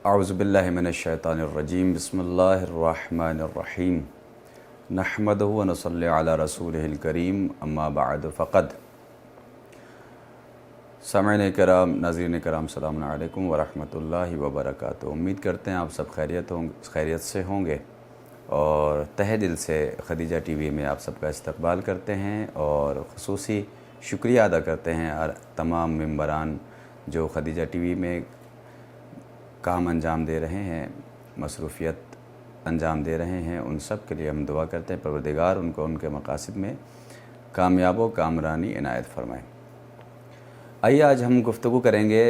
اعوذ باللہ من الشیطان الرجیم بسم اللہ الرحمن الرحیم نحمدہ و نصلی علی رسولہ الکریم اما بعد فقد سامعین کرام، ناظرین کرام، السلام علیکم ورحمۃ اللہ وبرکاتہ۔ امید کرتے ہیں آپ سب خیریت سے ہوں گے اور تہہ دل سے خدیجہ ٹی وی میں آپ سب کا استقبال کرتے ہیں اور خصوصی شکریہ ادا کرتے ہیں تمام ممبران جو خدیجہ ٹی وی میں کام انجام دے رہے ہیں، مصروفیت انجام دے رہے ہیں۔ ان سب کے لیے ہم دعا کرتے ہیں پروردگار ان کو ان کے مقاصد میں کامیاب و کامرانی عنایت فرمائے۔ آئیے آج ہم گفتگو کریں گے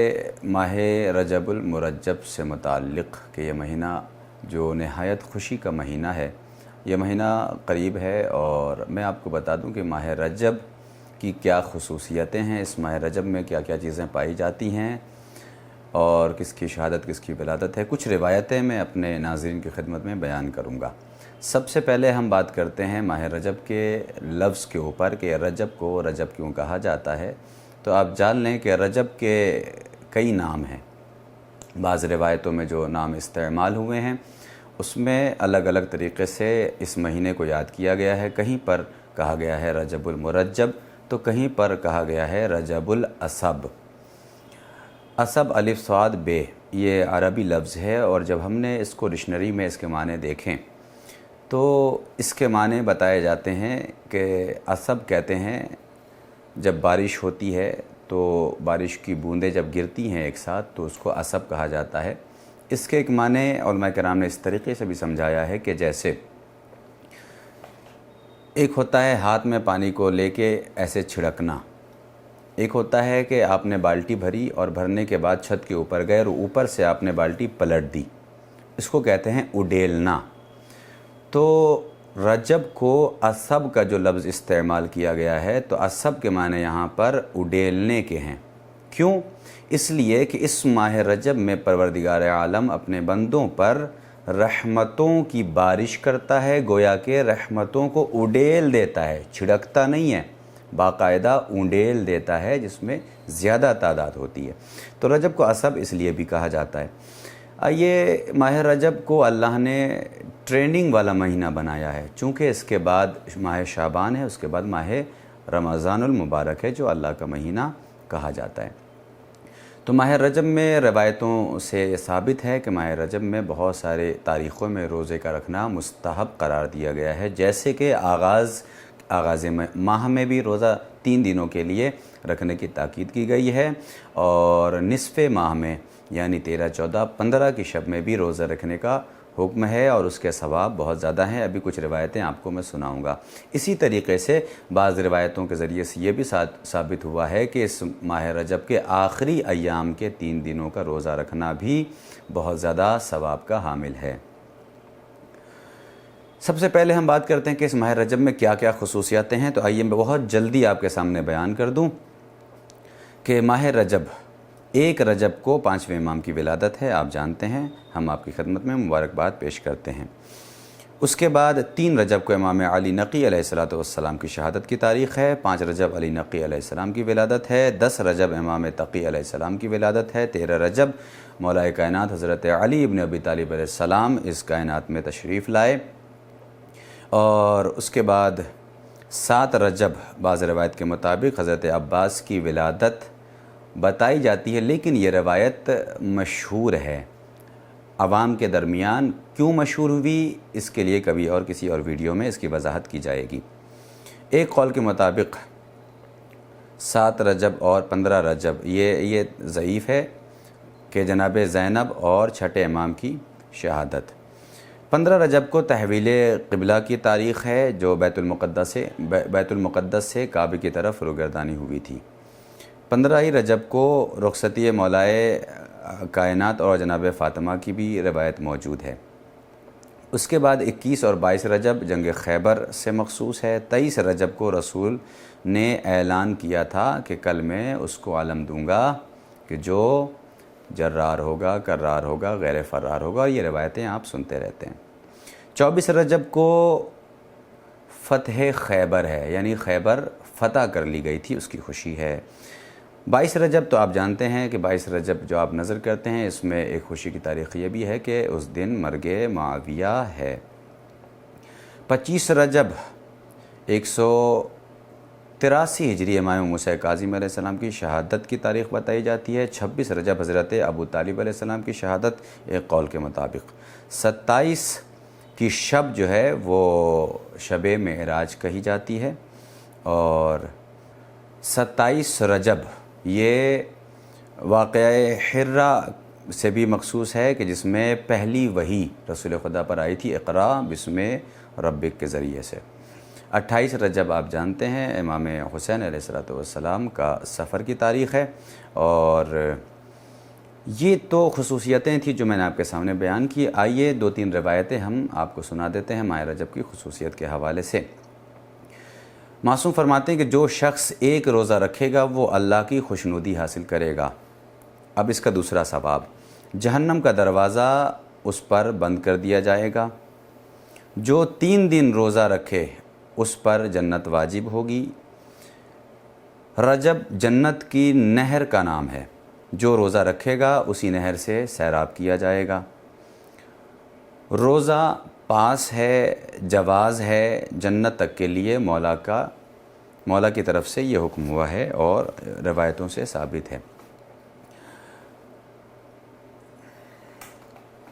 ماہ رجب المرجب سے متعلق کہ یہ مہینہ جو نہایت خوشی کا مہینہ ہے، یہ مہینہ قریب ہے، اور میں آپ کو بتا دوں کہ ماہ رجب کی کیا خصوصیتیں ہیں، اس ماہ رجب میں کیا کیا چیزیں پائی جاتی ہیں اور کس کی شہادت کس کی ولادت ہے۔ کچھ روایتیں میں اپنے ناظرین کی خدمت میں بیان کروں گا۔ سب سے پہلے ہم بات کرتے ہیں ماہ رجب کے لفظ کے اوپر کہ رجب کو رجب کیوں کہا جاتا ہے۔ تو آپ جان لیں کہ رجب کے کئی نام ہیں، بعض روایتوں میں جو نام استعمال ہوئے ہیں اس میں الگ الگ طریقے سے اس مہینے کو یاد کیا گیا ہے۔ کہیں پر کہا گیا ہے رجب المرجب تو کہیں پر کہا گیا ہے رجب الاسب۔ اسب الف صاد بے یہ عربی لفظ ہے، اور جب ہم نے اس کو ڈکشنری میں اس کے معنی دیکھیں تو اس کے معنی بتائے جاتے ہیں کہ اسب کہتے ہیں جب بارش ہوتی ہے تو بارش کی بوندیں جب گرتی ہیں ایک ساتھ تو اس کو اسب کہا جاتا ہے۔ اس کے ایک معنی علماء کرام نے اس طریقے سے بھی سمجھایا ہے کہ جیسے ایک ہوتا ہے ہاتھ میں پانی کو لے کے ایسے چھڑکنا، ایک ہوتا ہے کہ آپ نے بالٹی بھری اور بھرنے کے بعد چھت کے اوپر گئے اور اوپر سے آپ نے بالٹی پلٹ دی، اس کو کہتے ہیں اڈیلنا۔ تو رجب کو اسب کا جو لفظ استعمال کیا گیا ہے تو اسب کے معنی یہاں پر اڈیلنے کے ہیں۔ کیوں؟ اس لیے کہ اس ماہ رجب میں پروردگار عالم اپنے بندوں پر رحمتوں کی بارش کرتا ہے، گویا کہ رحمتوں کو اڈیل دیتا ہے، چھڑکتا نہیں ہے، باقاعدہ اونڈیل دیتا ہے جس میں زیادہ تعداد ہوتی ہے۔ تو رجب کو اسب اس لیے بھی کہا جاتا ہے۔ یہ ماہ رجب کو اللہ نے ٹریننگ والا مہینہ بنایا ہے، چونکہ اس کے بعد ماہ شعبان ہے، اس کے بعد ماہ رمضان المبارک ہے جو اللہ کا مہینہ کہا جاتا ہے۔ تو ماہ رجب میں روایتوں سے یہ ثابت ہے کہ ماہ رجب میں بہت سارے تاریخوں میں روزے کا رکھنا مستحب قرار دیا گیا ہے، جیسے کہ آغاز ماہ میں بھی روزہ 3 دنوں کے لیے رکھنے کی تاکید کی گئی ہے، اور نصف ماہ میں یعنی 13، 14، 15 کی شب میں بھی روزہ رکھنے کا حکم ہے، اور اس کے ثواب بہت زیادہ ہیں۔ ابھی کچھ روایتیں آپ کو میں سناؤں گا۔ اسی طریقے سے بعض روایتوں کے ذریعے سے یہ بھی ثابت ہوا ہے کہ اس ماہ رجب کے آخری ایام کے 3 دنوں کا روزہ رکھنا بھی بہت زیادہ ثواب کا حامل ہے۔ سب سے پہلے ہم بات کرتے ہیں کہ اس ماہ رجب میں کیا کیا خصوصیاتیں ہیں۔ تو آئیے میں بہت جلدی آپ کے سامنے بیان کر دوں کہ ماہ رجب، 1 رجب کو 5ویں امام کی ولادت ہے، آپ جانتے ہیں، ہم آپ کی خدمت میں مبارکباد پیش کرتے ہیں۔ اس کے بعد 3 رجب کو امام علی نقی علیہ السلام کی شہادت کی تاریخ ہے، 5 رجب علی نقی علیہ السلام کی ولادت ہے، 10 رجب امام تقی علیہ السلام کی ولادت ہے، 13 رجب مولا کائنات حضرت علی ابن ابی طالب علیہ السلام اس کائنات میں تشریف لائے، اور اس کے بعد 7 رجب بعض روایت کے مطابق حضرت عباس کی ولادت بتائی جاتی ہے، لیکن یہ روایت مشہور ہے عوام کے درمیان۔ کیوں مشہور ہوئی اس کے لیے کبھی اور کسی اور ویڈیو میں اس کی وضاحت کی جائے گی۔ ایک قول کے مطابق 7 رجب اور 15 رجب یہ ضعیف ہے کہ جناب زینب اور چھٹے امام کی شہادت۔ 15 رجب کو تحویل قبلہ کی تاریخ ہے جو بیت المقدس سے کعبہ کی طرف روگردانی ہوئی تھی۔ 15 رجب کو رخصتی مولائے کائنات اور جناب فاطمہ کی بھی روایت موجود ہے۔ اس کے بعد 21 اور 22 رجب جنگ خیبر سے مخصوص ہے۔ 23 رجب کو رسول نے اعلان کیا تھا کہ کل میں اس کو علم دوں گا کہ جو جرار ہوگا، کرار ہوگا، غیر فرار ہوگا، اور یہ روایتیں آپ سنتے رہتے ہیں۔ 24 رجب کو فتح خیبر ہے، یعنی خیبر فتح کر لی گئی تھی، اس کی خوشی ہے۔ 22 رجب تو آپ جانتے ہیں کہ 22 رجب جو آپ نظر کرتے ہیں اس میں ایک خوشی کی تاریخ یہ بھی ہے کہ اس دن مرگ معاویہ ہے۔ 25 رجب 183 ہجری امام موسیٰ کاظم علیہ السلام کی شہادت کی تاریخ بتائی جاتی ہے۔ 26 رجب حضرت ابو طالب علیہ السلام کی شہادت ایک قول کے مطابق۔ 27 کی شب جو ہے وہ شب معراج کہی جاتی ہے، اور 27 رجب یہ واقعہ حرہ سے بھی مخصوص ہے کہ جس میں پہلی وحی رسول خدا پر آئی تھی، اقرا بسم ربک کے ذریعے سے۔ 28 رجب آپ جانتے ہیں امام حسین علیہ السلام کا سفر کی تاریخ ہے، اور یہ تو خصوصیتیں تھیں جو میں نے آپ کے سامنے بیان کی۔ آئیے 2-3 روایتیں ہم آپ کو سنا دیتے ہیں ماہ رجب کی خصوصیت کے حوالے سے۔ معصوم فرماتے ہیں کہ جو شخص ایک روزہ رکھے گا وہ اللہ کی خوشنودی حاصل کرے گا۔ اب اس کا دوسرا ثواب، جہنم کا دروازہ اس پر بند کر دیا جائے گا۔ جو 3 دن روزہ رکھے اس پر جنت واجب ہوگی۔ رجب جنت کی نہر کا نام ہے، جو روزہ رکھے گا اسی نہر سے سیراب کیا جائے گا۔ روزہ پاس ہے، جواز ہے جنت تک کے لیے، مولا کی طرف سے یہ حکم ہوا ہے اور روایتوں سے ثابت ہے۔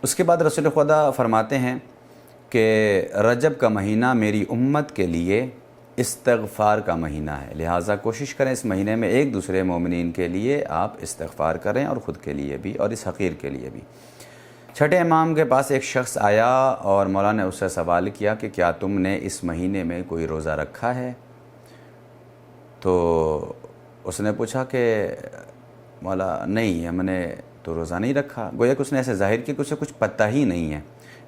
اس کے بعد رسول خدا فرماتے ہیں کہ رجب کا مہینہ میری امت کے لیے استغفار کا مہینہ ہے، لہٰذا کوشش کریں اس مہینے میں ایک دوسرے مومنین کے لیے آپ استغفار کریں، اور خود کے لیے بھی اور اس حقیر کے لیے بھی۔ چھٹے امام کے پاس ایک شخص آیا اور مولا نے اس سے سوال کیا کہ کیا تم نے اس مہینے میں کوئی روزہ رکھا ہے؟ تو اس نے پوچھا کہ مولا نہیں، ہم نے تو روزہ نہیں رکھا۔ گویا کہ اس نے ایسے ظاہر کیا کہ اسے کچھ پتہ ہی نہیں ہے۔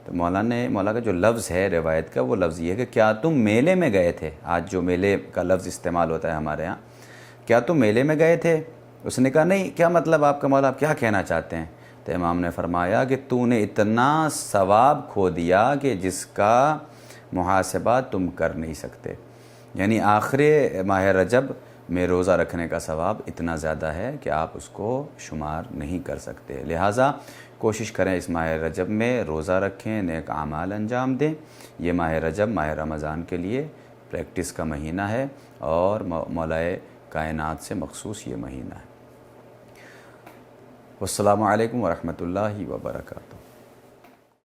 تو مولا کا جو لفظ ہے روایت کا، وہ لفظ یہ ہے کہ کیا تم میلے میں گئے تھے؟ آج جو میلے کا لفظ استعمال ہوتا ہے ہمارے ہاں، کیا تم میلے میں گئے تھے؟ اس نے کہا نہیں۔ کیا مطلب آپ کا مولا، آپ کیا کہنا چاہتے ہیں؟ تو امام نے فرمایا کہ تو نے اتنا ثواب کھو دیا کہ جس کا محاسبہ تم کر نہیں سکتے، یعنی آخر ماہ رجب میں روزہ رکھنے کا ثواب اتنا زیادہ ہے کہ آپ اس کو شمار نہیں کر سکتے۔ لہٰذا کوشش کریں اس ماہ رجب میں روزہ رکھیں، نیک اعمال انجام دیں۔ یہ ماہ رجب ماہ رمضان کے لیے پریکٹس کا مہینہ ہے، اور مولائے کائنات سے مخصوص یہ مہینہ ہے۔ والسلام علیکم ورحمۃ اللہ وبرکاتہ۔